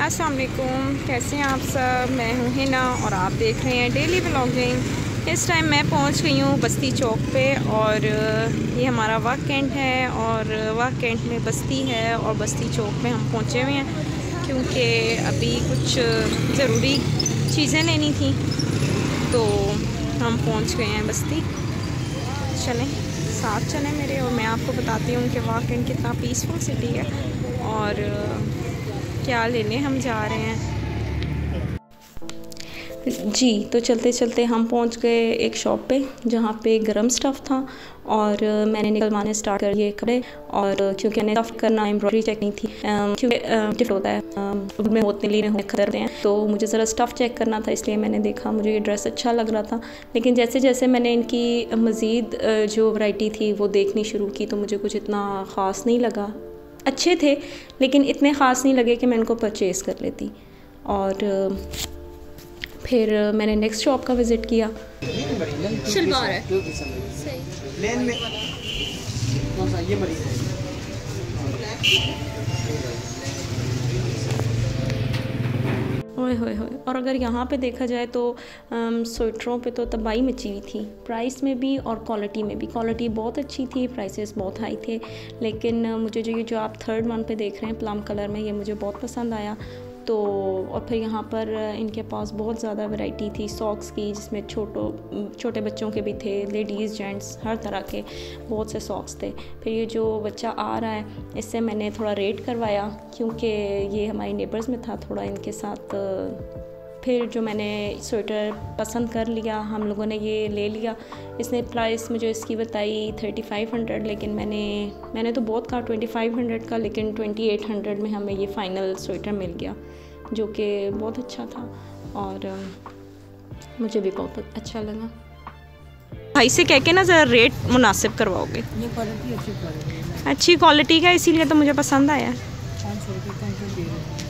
अस्सलाम वालेकुम, कैसे हैं आप सब। मैं हूँ हिना और आप देख रहे हैं डेली व्लॉगिंग। इस टाइम मैं पहुँच गई हूँ बस्ती चौक पे और ये हमारा वाक कैंट है और वाक कैंट में बस्ती है और बस्ती चौक में हम पहुँचे हुए हैं क्योंकि अभी कुछ ज़रूरी चीज़ें लेनी थी तो हम पहुँच गए हैं बस्ती। चलें साथ चलें मेरे और मैं आपको बताती हूँ कि वाक कैंट कितना पीसफुल सिटी है और क्या लेने हम जा रहे हैं। जी तो चलते चलते हम पहुंच गए एक शॉप पे जहाँ पे गरम स्टफ़ था और मैंने निकलवाने स्टार्ट कर दिए कपड़े। और क्योंकि मैंने स्टफ़ करना एम्ब्रॉयडरी चेक नहीं थी क्योंकि टिफ्ट होता है में होते लिए खरीदते हैं तो मुझे ज़रा स्टफ़ चेक करना था, इसलिए मैंने देखा मुझे ये ड्रेस अच्छा लग रहा था। लेकिन जैसे जैसे मैंने इनकी मज़ीद जो वैरायटी थी वो देखनी शुरू की तो मुझे कुछ इतना ख़ास नहीं लगा। अच्छे थे लेकिन इतने ख़ास नहीं लगे कि मैं इनको परचेज़ कर लेती। और फिर मैंने नेक्स्ट शॉप का विज़िट किया। शलवार है ओए होए होए। और अगर यहाँ पे देखा जाए तो स्वेटरों पे तो तबाही मची हुई थी, प्राइस में भी और क्वालिटी में भी। क्वालिटी बहुत अच्छी थी, प्राइसेस बहुत हाई थे। लेकिन मुझे जो आप थर्ड वन पे देख रहे हैं प्लम कलर में, ये मुझे बहुत पसंद आया। तो और फिर यहाँ पर इनके पास बहुत ज़्यादा वैरायटी थी सॉक्स की, जिसमें छोटे बच्चों के भी थे, लेडीज़ जेंट्स हर तरह के बहुत से सॉक्स थे। फिर ये जो बच्चा आ रहा है इससे मैंने थोड़ा रेट करवाया क्योंकि ये हमारी नेबर्स में था थोड़ा इनके साथ। फिर जो मैंने स्वेटर पसंद कर लिया, हम लोगों ने ये ले लिया। इसने प्राइस मुझे इसकी बताई 3500, लेकिन मैंने तो बहुत कहा 2500 का, लेकिन 2800 में हमें ये फ़ाइनल स्वेटर मिल गया जो कि बहुत अच्छा था और मुझे भी बहुत अच्छा लगा। भाई से कह के ना ज़रा रेट मुनासिब करवाओगे? ये क्वालिटी अच्छी क्वालिटी का, इसीलिए तो मुझे पसंद आया। 500 रुपये का दे रहे हैं।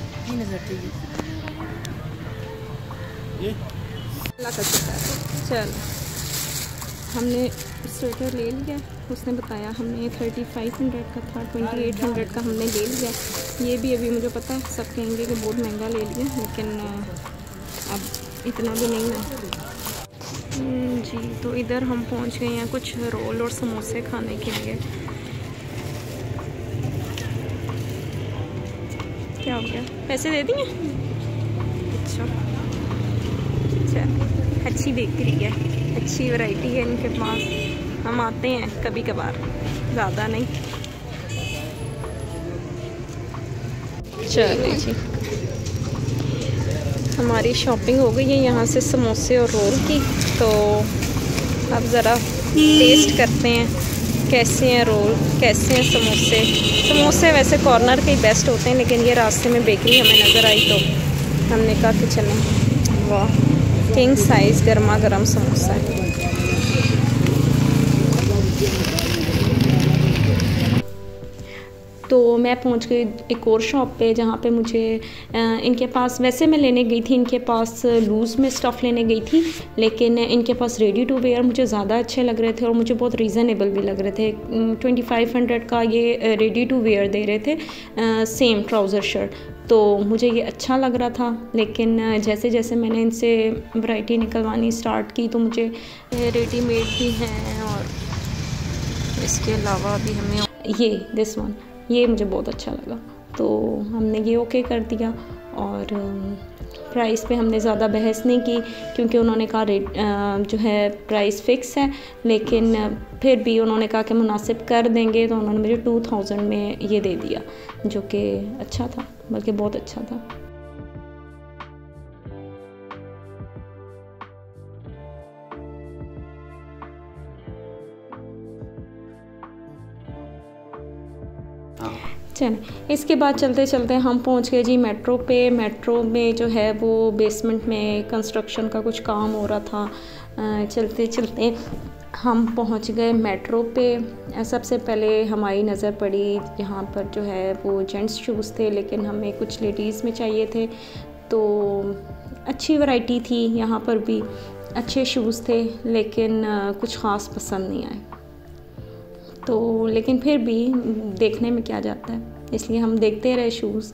चल हमने स्वेटर ले लिया, उसने बताया हमने 3500 का था, 2800 का हमने ले लिया। ये भी अभी मुझे पता है सब कहेंगे कि बहुत महंगा ले लिया, लेकिन अब इतना भी नहीं है। जी तो इधर हम पहुंच गए हैं कुछ रोल और समोसे खाने के लिए। क्या हो गया, पैसे दे दिए? अच्छा अच्छी बेकरी है, अच्छी वैरायटी है इनके पास। हम आते हैं कभी कभार, ज़्यादा नहीं। चलिए जी हमारी शॉपिंग हो गई है यहाँ से समोसे और रोल की। तो अब ज़रा टेस्ट करते हैं कैसे हैं रोल, कैसे हैं समोसे। समोसे वैसे कॉर्नर के ही बेस्ट होते हैं, लेकिन ये रास्ते में बेकरी हमें नज़र आई तो हमने कहा कि चलें। वाह, किंग साइज़ गर्मा गर्म समोसा है। तो मैं पहुंच गई एक और शॉप पे जहाँ पे मुझे इनके पास, वैसे मैं लेने गई थी इनके पास लूज़ में स्टफ़ लेने गई थी, लेकिन इनके पास रेडी टू वेयर मुझे ज़्यादा अच्छे लग रहे थे और मुझे बहुत रीज़नेबल भी लग रहे थे। 2500 का ये रेडी टू वेयर दे रहे थे, सेम ट्राउज़र शर्ट। तो मुझे ये अच्छा लग रहा था, लेकिन जैसे जैसे मैंने इनसे वैरायटी निकलवानी स्टार्ट की तो मुझे रेडीमेड भी हैं और इसके अलावा भी हमें दिस वन ये मुझे बहुत अच्छा लगा तो हमने ये ओके कर दिया। और प्राइस पे हमने ज़्यादा बहस नहीं की क्योंकि उन्होंने कहा रेट जो है प्राइस फ़िक्स है, लेकिन फिर भी उन्होंने कहा कि मुनासिब कर देंगे, तो उन्होंने मुझे 2000 में ये दे दिया जो कि अच्छा था, बल्कि बहुत अच्छा था। चलें इसके बाद चलते चलते हम पहुंच गए जी मेट्रो पे। मेट्रो में जो है वो बेसमेंट में कंस्ट्रक्शन का कुछ काम हो रहा था। चलते चलते हम पहुंच गए मेट्रो पे। सबसे पहले हमारी नज़र पड़ी यहाँ पर जो है वो जेंट्स शूज़ थे, लेकिन हमें कुछ लेडीज़ में चाहिए थे। तो अच्छी वैरायटी थी, यहाँ पर भी अच्छे शूज़ थे, लेकिन कुछ ख़ास पसंद नहीं आए। तो लेकिन फिर भी देखने में क्या जाता है, इसलिए हम देखते रहे शूज़।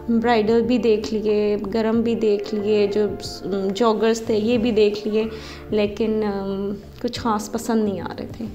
ब्राइडल भी देख लिए, गरम भी देख लिए, जो जॉगर्स थे ये भी देख लिए, लेकिन कुछ ख़ास पसंद नहीं आ रहे थे।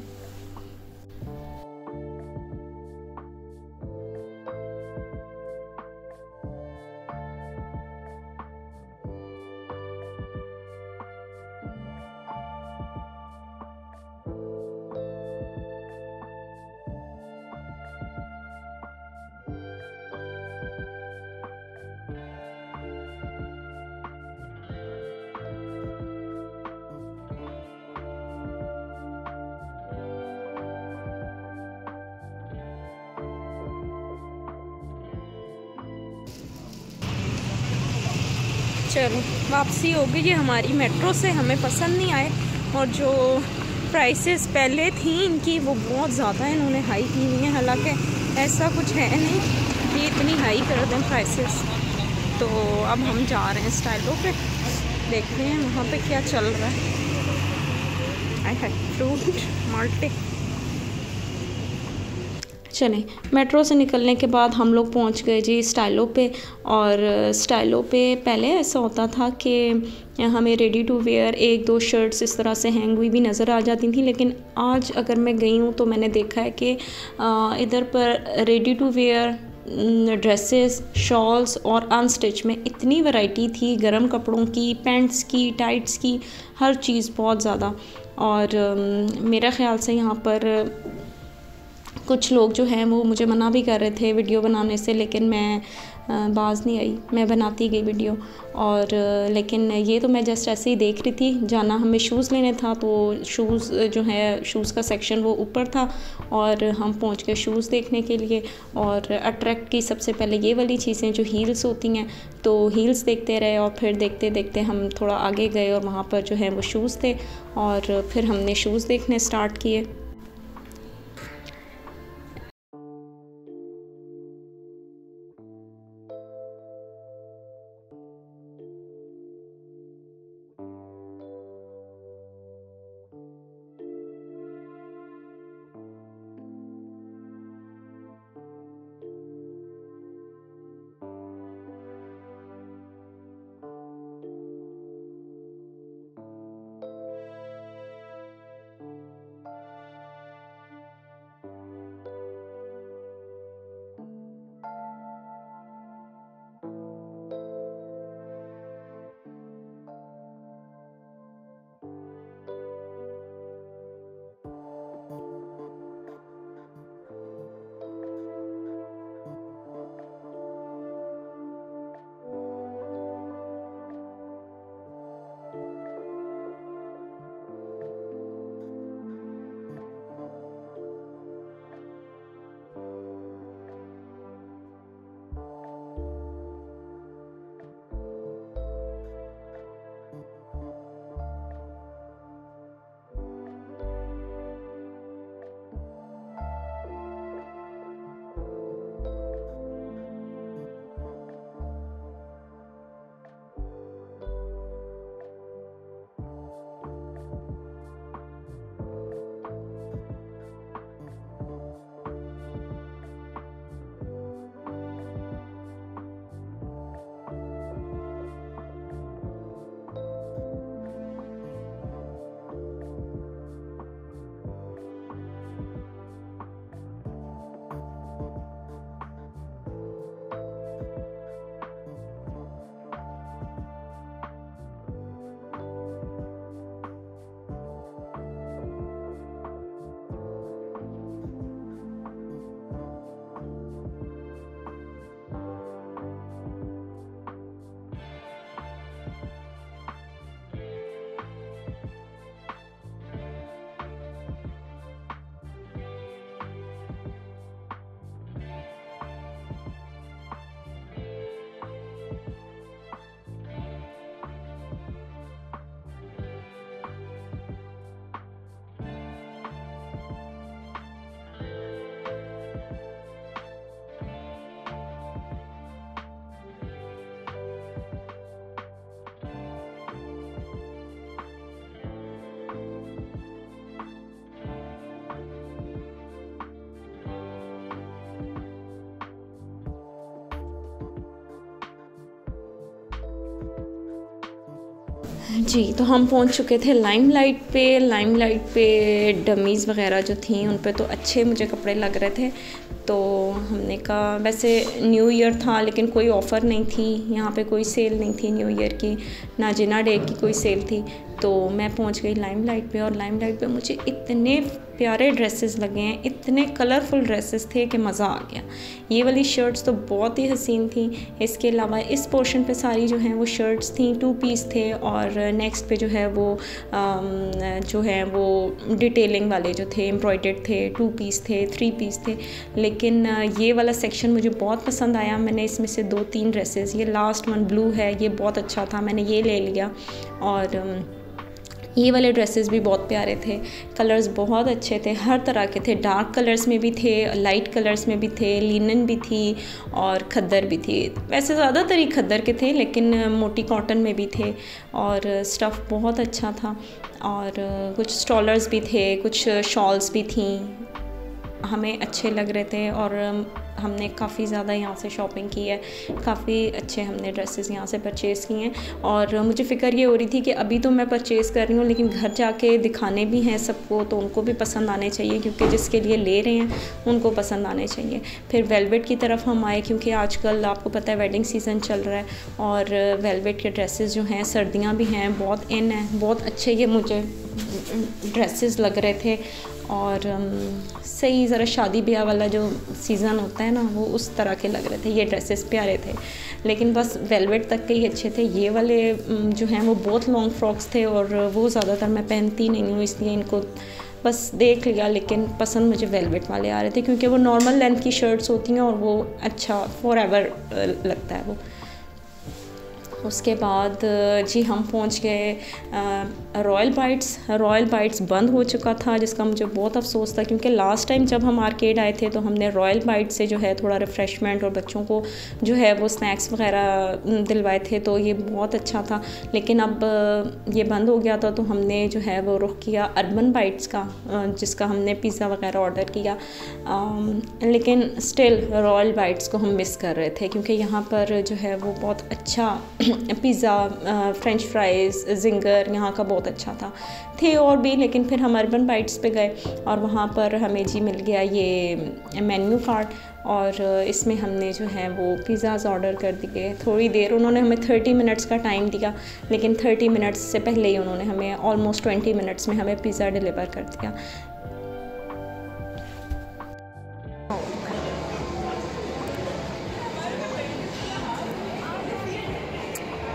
चलो वापसी हो गई है हमारी मेट्रो से, हमें पसंद नहीं आए, और जो प्राइसेस पहले थी इनकी वो बहुत ज़्यादा इन्होंने हाई की हुई हैं। हालांकि ऐसा कुछ है नहीं कि इतनी हाई कर दें प्राइसेस। तो अब हम जा रहे हैं स्टाइलों पे, देखते हैं वहाँ पे क्या चल रहा है। आई है फ्रूट माल्टे। चलें, मेट्रो से निकलने के बाद हम लोग पहुंच गए जी स्टाइलों पे। और स्टाइलों पे पहले ऐसा होता था कि हमें रेडी टू वेयर 1-2 शर्ट्स इस तरह से हैंग हुई भी नज़र आ जाती थी, लेकिन आज अगर मैं गई हूँ तो मैंने देखा है कि इधर पर ready to wear dresses, shawls और अनस्टिच में इतनी वैरायटी थी, गर्म कपड़ों की, पैंट्स की, टाइट्स की, हर चीज़ बहुत ज़्यादा। और मेरा ख़्याल से यहाँ पर कुछ लोग जो हैं वो मुझे मना भी कर रहे थे वीडियो बनाने से, लेकिन मैं बाज़ नहीं आई, मैं बनाती गई वीडियो। और लेकिन ये तो मैं जस्ट ऐसे ही देख रही थी। जाना हमें शूज़ लेने था, तो शूज़ जो है, शूज़ का सेक्शन वो ऊपर था और हम पहुंच गए शूज़ देखने के लिए। और अट्रैक्ट की सबसे पहले ये वाली चीज़ें जो हील्स होती हैं, तो हील्स देखते रहे और फिर देखते देखते हम थोड़ा आगे गए और वहाँ पर जो है वो शूज़ थे, और फिर हमने शूज़ देखने स्टार्ट किए। जी, तो हम पहुंच चुके थे लाइमलाइट पे डमीज़ वगैरह जो थी उन पे तो अच्छे मुझे कपड़े लग रहे थे। तो हमने कहा, वैसे न्यू ईयर था लेकिन कोई ऑफ़र नहीं थी यहाँ पे, कोई सेल नहीं थी न्यू ईयर की, ना जिना डे की कोई सेल थी। तो मैं पहुंच गई लाइमलाइट पे, और लाइमलाइट पे मुझे इतने प्यारे ड्रेसेस लगे हैं, इतने कलरफुल ड्रेसेस थे कि मज़ा आ गया। ये वाली शर्ट्स तो बहुत ही हसीन थी। इसके अलावा इस पोर्शन पे सारी जो हैं वो शर्ट्स थी, 2 पीस थे, और नेक्स्ट पे जो है वो डिटेलिंग वाले जो थे, एम्ब्रॉयडर्ड थे, 2 पीस थे, 3 पीस थे। लेकिन ये वाला सेक्शन मुझे बहुत पसंद आया। मैंने इसमें से 2-3 ड्रेसेस, ये लास्ट वन ब्लू है, ये बहुत अच्छा था, मैंने ये ले लिया। और ये वाले ड्रेसेस भी बहुत प्यारे थे, कलर्स बहुत अच्छे थे, हर तरह के थे, डार्क कलर्स में भी थे, लाइट कलर्स में भी थे, लिनन भी थी और खद्दर भी थी। वैसे ज़्यादातर ही खद्दर के थे लेकिन मोटी कॉटन में भी थे, और स्टफ़ बहुत अच्छा था। और कुछ स्टॉलर्स भी थे, कुछ शॉल्स भी थी, हमें अच्छे लग रहे थे। और हमने काफ़ी ज़्यादा यहाँ से शॉपिंग की है, काफ़ी अच्छे हमने ड्रेसेस यहाँ से परचेज़ किए हैं। और मुझे फ़िक्र ये हो रही थी कि अभी तो मैं परचेज़ कर रही हूँ लेकिन घर जाके दिखाने भी हैं सबको, तो उनको भी पसंद आने चाहिए, क्योंकि जिसके लिए ले रहे हैं उनको पसंद आने चाहिए। फिर वेलवेट की तरफ हम आए, क्योंकि आजकल आपको पता है वेडिंग सीज़न चल रहा है, और वेलवेट के ड्रेसेस जो हैं, सर्दियाँ भी हैं, बहुत इन है, बहुत अच्छे ये मुझे ड्रेसेस लग रहे थे। और सही ज़रा शादी ब्याह वाला जो सीज़न होता है ना, वो उस तरह के लग रहे थे। ये ड्रेसेस प्यारे थे, लेकिन बस वेलवेट तक के ही अच्छे थे। ये वाले जो हैं वो बहुत लॉन्ग फ्रॉक्स थे, और वो ज़्यादातर मैं पहनती नहीं हूँ, इसलिए इनको बस देख लिया। लेकिन पसंद मुझे वेलवेट वाले आ रहे थे, क्योंकि वो नॉर्मल लेंथ की शर्ट्स होती हैं और वो अच्छा फॉर एवर लगता है वो। उसके बाद जी हम पहुंच गए रॉयल बाइट्स बंद हो चुका था, जिसका मुझे बहुत अफसोस था, क्योंकि लास्ट टाइम जब हम आर्केड आए थे तो हमने रॉयल बाइट्स से जो है थोड़ा रिफ़्रेशमेंट और बच्चों को जो है वो स्नैक्स वगैरह दिलवाए थे, तो ये बहुत अच्छा था। लेकिन अब ये बंद हो गया था, तो हमने जो है वो रुख किया अर्बन बाइट्स का, जिसका हमने पिज़्ज़ा वगैरह ऑर्डर किया। लेकिन स्टिल रॉयल बाइट्स को हम मिस कर रहे थे, क्योंकि यहाँ पर जो है वो बहुत अच्छा पिज़्ज़ा, फ्रेंच फ्राइज़, ज़िंगर यहाँ का बहुत अच्छा था, थे और भी। लेकिन फिर हम अर्बन बाइट्स पे गए, और वहाँ पर हमें जी मिल गया ये मेन्यू कार्ड, और इसमें हमने जो है वो पिज़्ज़ाज़ ऑर्डर कर दिए। थोड़ी देर उन्होंने हमें 30 मिनट्स का टाइम दिया, लेकिन 30 मिनट्स से पहले ही उन्होंने हमें ऑलमोस्ट 20 मिनट्स में हमें पिज़्ज़ा डिलीवर कर दिया।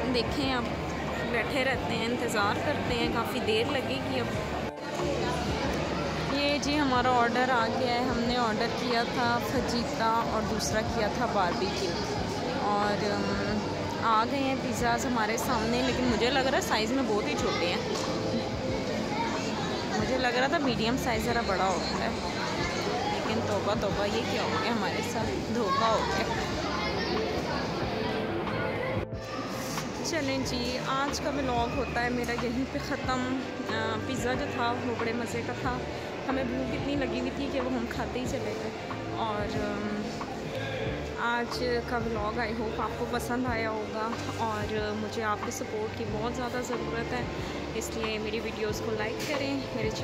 देखें, अब बैठे रहते हैं, इंतज़ार करते हैं, काफ़ी देर लगेगी अब। ये जी हमारा ऑर्डर आ गया है। हमने ऑर्डर किया था फजीता और दूसरा किया था बारबेक्यू, और आ गए हैं पिज़्ज़ाज़ हमारे सामने। लेकिन मुझे लग रहा है साइज़ में बहुत ही छोटे हैं, मुझे लग रहा था मीडियम साइज़ ज़रा बड़ा होता है, लेकिन तौबा ये क्या हो गया हमारे साथ, धोखा हो गया। चलें जी, आज का व्लॉग होता है मेरा यहीं पे ख़त्म। पिज़्ज़ा जो था वो बड़े मज़े का था, हमें भूख इतनी लगी हुई थी कि वो हम खाते ही चले गए। और आज का व्लॉग आई होप आपको पसंद आया होगा, और मुझे आपके सपोर्ट की बहुत ज़्यादा ज़रूरत है, इसलिए मेरी वीडियोस को लाइक करें, मेरे